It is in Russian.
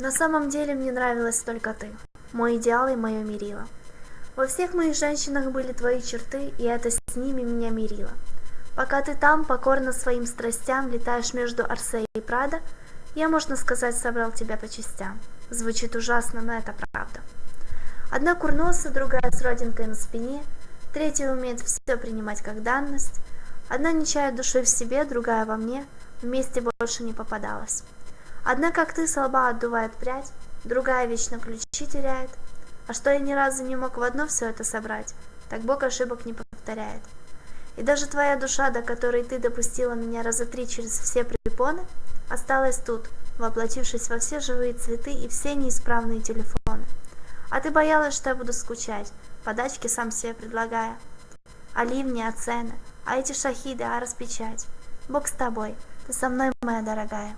На самом деле мне нравилась только ты, мой идеал и мое мерило. Во всех моих женщинах были твои черты, и это с ними меня мирило. Пока ты там, покорно своим страстям, летаешь между Орсей и Прадо, я, можно сказать, собрал тебя по частям. Звучит ужасно, но это правда. Одна курносая, другая с родинкой на спине, третья умеет все принимать как данность, одна не чает души в себе, другая во мне, вместе больше не попадалась. Одна, как ты, со лба отдувает прядь, другая вечно ключи теряет. А что я ни разу не мог в одно все это собрать, так Бог ошибок не повторяет. И даже твоя душа, до которой ты допустила меня раза 3 через все препоны, осталась тут, воплотившись во все живые цветы и все неисправные телефоны. А ты боялась, что я буду скучать, подачки сам себе предлагая. А ливни, а цены, а эти шахиды, а распечать. Бог с тобой, ты со мной, моя дорогая.